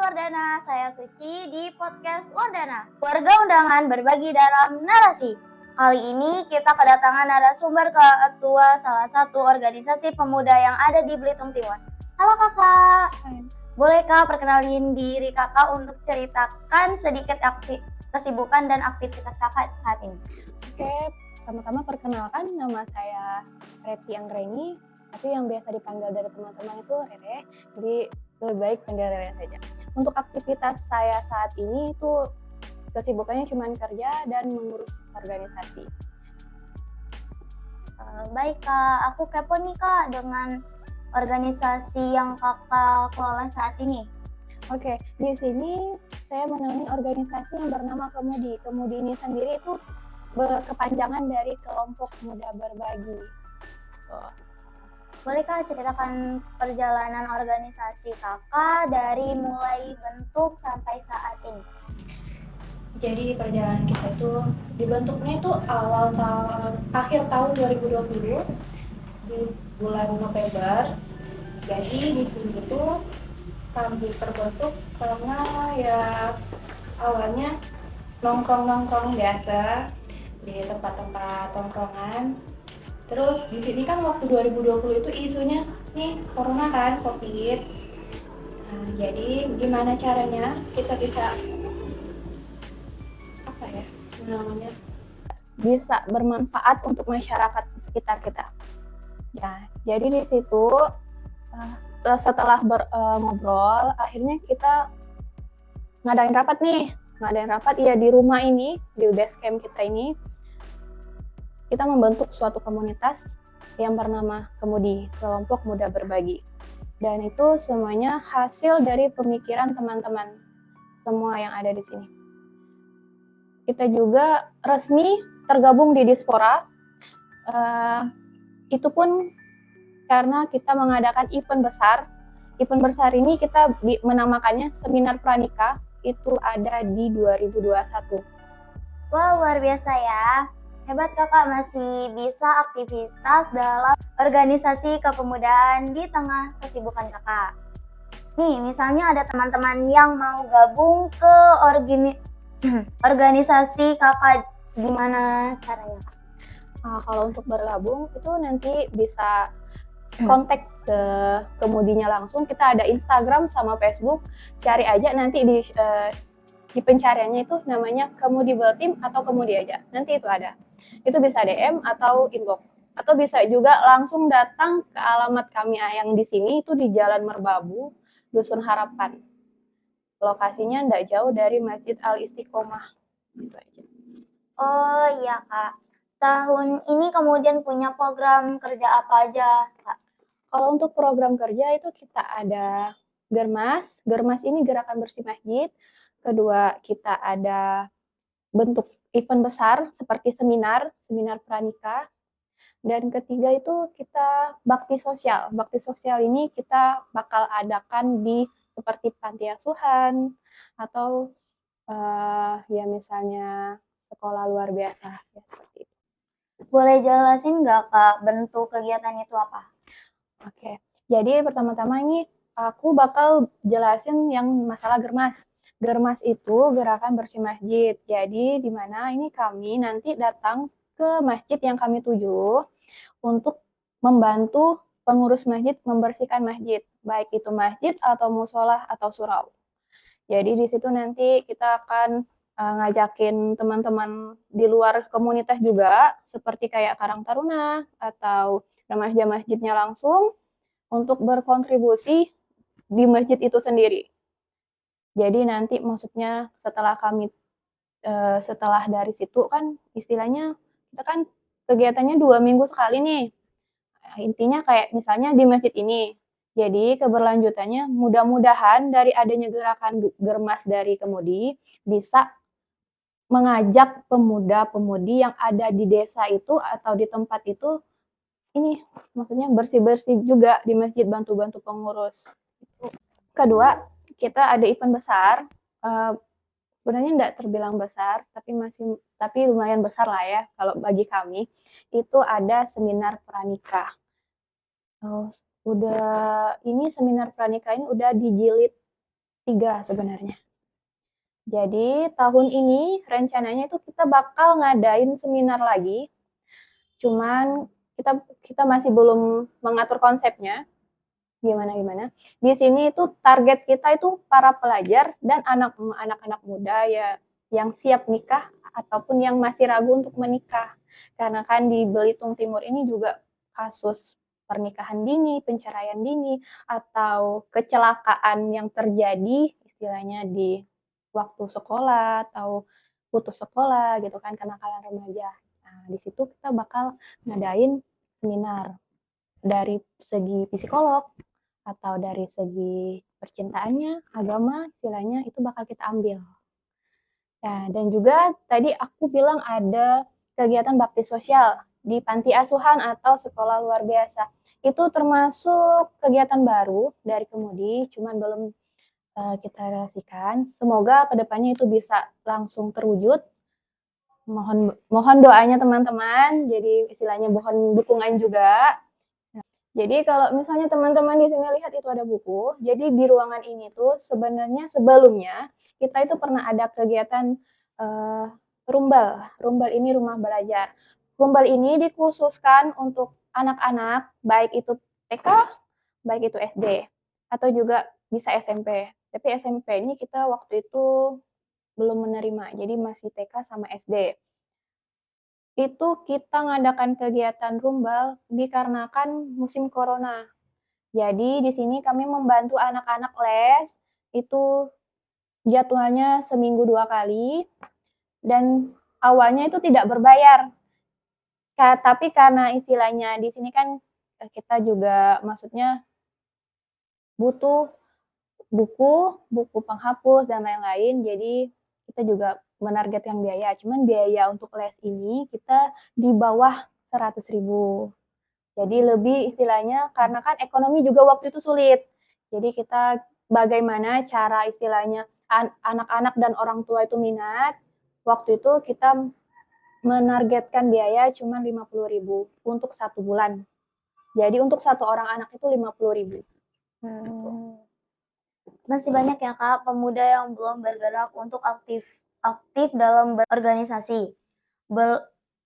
Wardana, saya Suci di podcast Wardana. Warga undangan berbagi dalam narasi. Kali ini kita kedatangan narasumber ketua salah satu organisasi pemuda yang ada di Belitung Timur. Halo kakak, boleh kak perkenalin diri kakak untuk ceritakan sedikit kesibukan dan aktivitas kakak saat ini? Oke, pertama-tama perkenalkan, nama saya Reti Anggreni, tapi yang biasa dipanggil dari teman-teman itu Rere, jadi lebih baik panggil Rere saja. Untuk aktivitas saya saat ini itu kesibukannya cuma kerja dan mengurus organisasi. Baik kak, aku kepo nih kak dengan organisasi yang kakak kelola saat ini. Oke, di sini saya menaungi organisasi yang bernama Kemudi. Kemudi ini sendiri itu berkepanjangan dari kelompok muda berbagi. Boleh kak ceritakan perjalanan organisasi kakak dari mulai bentuk sampai saat ini? Jadi perjalanan kita itu dibentuknya itu akhir tahun 2020 di bulan November. Jadi di sini itu kami terbentuk karena ya awalnya nongkrong biasa di tempat-tempat tongkrongan. Terus di sini kan waktu 2020 itu isunya nih corona kan, COVID. Nah, jadi gimana caranya kita bisa bisa bermanfaat untuk masyarakat sekitar kita. Ya, jadi di situ setelah ngobrol, akhirnya kita ngadain rapat ya di rumah ini, di base camp kita ini. Kita membentuk suatu komunitas yang bernama Kemudi, Kelompok Muda Berbagi. Dan itu semuanya hasil dari pemikiran teman-teman semua yang ada di sini. Kita juga resmi tergabung di Dispora. Itu pun karena kita mengadakan event besar. Event besar ini kita menamakannya Seminar Pranika, itu ada di 2021. Wah, luar biasa ya. Hebat kakak masih bisa aktivitas dalam organisasi kepemudaan di tengah kesibukan kakak. Nih, misalnya ada teman-teman yang mau gabung ke organisasi kakak, gimana caranya? Kalau untuk bergabung itu nanti bisa kontak ke Kemudinya langsung. Kita ada Instagram sama Facebook, cari aja nanti di pencariannya itu namanya Kemudi Team atau Kemudi aja, nanti itu ada. Itu bisa DM atau inbox, atau bisa juga langsung datang ke alamat kami yang di sini itu di Jalan Merbabu, Dusun Harapan. Lokasinya tidak jauh dari Masjid Al Istiqomah. Gitu aja. Oh iya kak. Tahun ini kemudian punya program kerja apa aja kak? Kalau untuk program kerja itu kita ada Germas. Germas ini gerakan bersih masjid. Kedua, kita ada bentuk event besar seperti seminar pranika. Dan ketiga itu kita bakti sosial. Bakti sosial ini kita bakal adakan di seperti panti asuhan atau ya misalnya sekolah luar biasa ya seperti itu. Boleh jelasin nggak kak bentuk kegiatan itu apa? Oke, jadi pertama-tama ini aku bakal jelasin yang masalah Germas. Germas itu gerakan bersih masjid. Jadi di mana ini kami nanti datang ke masjid yang kami tuju untuk membantu pengurus masjid membersihkan masjid, baik itu masjid atau musola atau surau. Jadi di situ nanti kita akan ngajakin teman-teman di luar komunitas juga, seperti kayak Karang Taruna atau remaja masjidnya langsung untuk berkontribusi di masjid itu sendiri. Jadi nanti maksudnya setelah dari situ kan istilahnya kita kan kegiatannya 2 minggu sekali nih. Intinya kayak misalnya di masjid ini. Jadi keberlanjutannya mudah-mudahan dari adanya gerakan Germas dari Kemudi bisa mengajak pemuda-pemudi yang ada di desa itu atau di tempat itu ini maksudnya bersih-bersih juga di masjid, bantu-bantu pengurus. Kedua, kita ada event besar. Sebenarnya tidak terbilang besar, tapi lumayan besar lah ya kalau bagi kami. Itu ada seminar pranika. Seminar pranika ini udah dijilid 3 sebenarnya. Jadi tahun ini rencananya itu kita bakal ngadain seminar lagi, cuman kita masih belum mengatur konsepnya, gimana-gimana. Di sini itu target kita itu para pelajar dan anak-anak muda ya yang siap nikah ataupun yang masih ragu untuk menikah. Karena kan di Belitung Timur ini juga kasus pernikahan dini, perceraian dini, atau kecelakaan yang terjadi istilahnya di waktu sekolah atau putus sekolah gitu kan, kenakalan remaja. Nah, di situ kita bakal ngadain seminar dari segi psikolog atau dari segi percintaannya, agama, istilahnya itu bakal kita ambil. Nah, dan juga tadi aku bilang ada kegiatan bakti sosial di panti asuhan atau sekolah luar biasa. Itu termasuk kegiatan baru dari Kemudi, cuman belum kita realisasikan. Semoga kedepannya itu bisa langsung terwujud. Mohon doanya teman-teman. Jadi istilahnya mohon dukungan juga. Jadi kalau misalnya teman-teman di sini lihat itu ada buku, jadi di ruangan ini tuh sebenarnya sebelumnya kita itu pernah ada kegiatan uh, rumbal. Rumbal ini rumah belajar. Rumbal ini dikhususkan untuk anak-anak, baik itu TK, baik itu SD, atau juga bisa SMP. Tapi SMP ini kita waktu itu belum menerima, jadi masih TK sama SD. Itu kita ngadakan kegiatan rumbal dikarenakan musim corona. Jadi di sini kami membantu anak-anak les, itu jadwalnya seminggu 2 kali, dan awalnya itu tidak berbayar. Tapi karena istilahnya di sini kan kita juga maksudnya butuh buku penghapus dan lain-lain, jadi kita juga menargetkan biaya. Cuman biaya untuk les ini kita di bawah 100.000. Jadi lebih istilahnya karena kan ekonomi juga waktu itu sulit. Jadi kita bagaimana cara istilahnya anak-anak dan orang tua itu minat. Waktu itu kita menargetkan biaya cuma 50.000 untuk 1 bulan. Jadi untuk 1 orang anak itu 50.000. Masih banyak ya Kak pemuda yang belum bergerak untuk aktif dalam berorganisasi.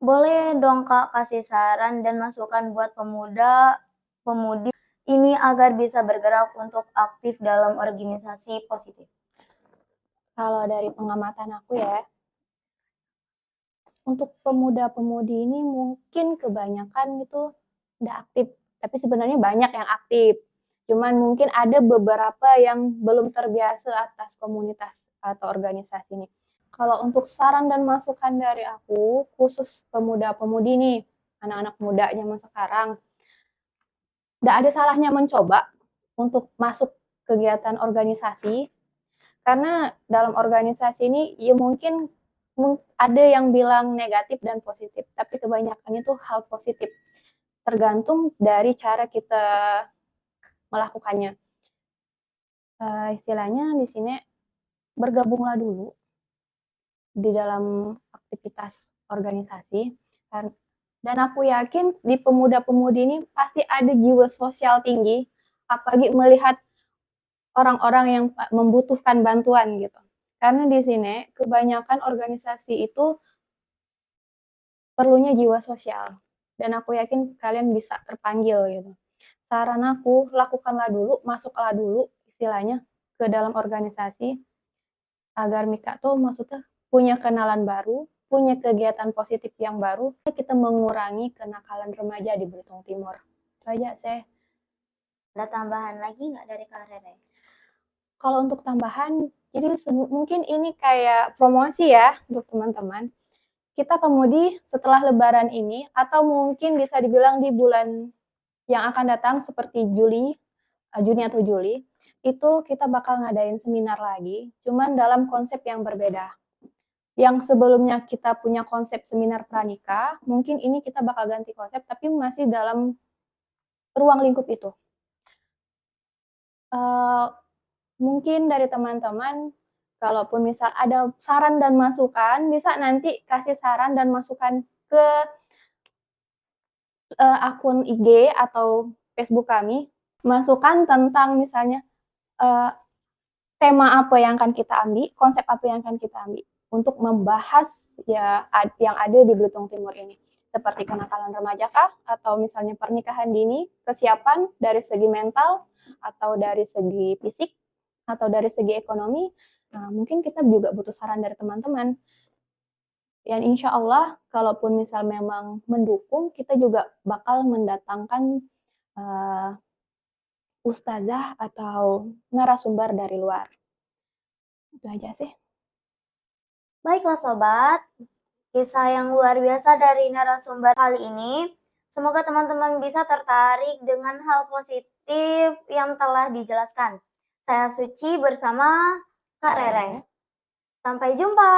Boleh dong Kak kasih saran dan masukan buat pemudi ini agar bisa bergerak untuk aktif dalam organisasi positif. Kalau dari pengamatan aku ya, untuk pemuda-pemudi ini mungkin kebanyakan itu udah aktif, tapi sebenarnya banyak yang aktif. Cuman mungkin ada beberapa yang belum terbiasa atas komunitas atau organisasi ini. Kalau untuk saran dan masukan dari aku, khusus pemuda-pemudi nih, anak-anak muda zaman sekarang, tidak ada salahnya mencoba untuk masuk kegiatan organisasi, karena dalam organisasi ini ya mungkin ada yang bilang negatif dan positif, tapi kebanyakan itu hal positif. Tergantung dari cara kita melakukannya. Istilahnya di sini bergabunglah dulu di dalam aktivitas organisasi, dan aku yakin di pemuda-pemudi ini pasti ada jiwa sosial tinggi, apalagi melihat orang-orang yang membutuhkan bantuan gitu. Karena di sini kebanyakan organisasi itu perlunya jiwa sosial, dan aku yakin kalian bisa terpanggil gitu. Saran aku, lakukanlah dulu, masuklah dulu istilahnya ke dalam organisasi agar Mika tuh maksudnya punya kenalan baru, punya kegiatan positif yang baru, kita mengurangi kenakalan remaja di Belitung Timur. Itu aja sih. Ada tambahan lagi nggak dari Kak Rere? Kalau untuk tambahan, jadi mungkin ini kayak promosi ya untuk teman-teman. Kita kemudi setelah lebaran ini, atau mungkin bisa dibilang di bulan yang akan datang seperti Juni atau Juli, itu kita bakal ngadain seminar lagi, cuman dalam konsep yang berbeda. Yang sebelumnya kita punya konsep seminar pranikah, mungkin ini kita bakal ganti konsep, tapi masih dalam ruang lingkup itu. Mungkin dari teman-teman, kalaupun misal ada saran dan masukan, bisa nanti kasih saran dan masukan ke akun IG atau Facebook kami, masukan tentang misalnya tema apa yang akan kita ambil, konsep apa yang akan kita ambil untuk membahas ya yang ada di Belitung Timur ini. Seperti kenakalan remaja kah, atau misalnya pernikahan dini, kesiapan dari segi mental, atau dari segi fisik, atau dari segi ekonomi. Nah, mungkin kita juga butuh saran dari teman-teman. Dan insya Allah, kalaupun misal memang mendukung, kita juga bakal mendatangkan ustazah atau narasumber dari luar. Itu aja sih. Baiklah sobat, kisah yang luar biasa dari narasumber kali ini. Semoga teman-teman bisa tertarik dengan hal positif yang telah dijelaskan. Saya Suci bersama Kak Rere. Sampai jumpa.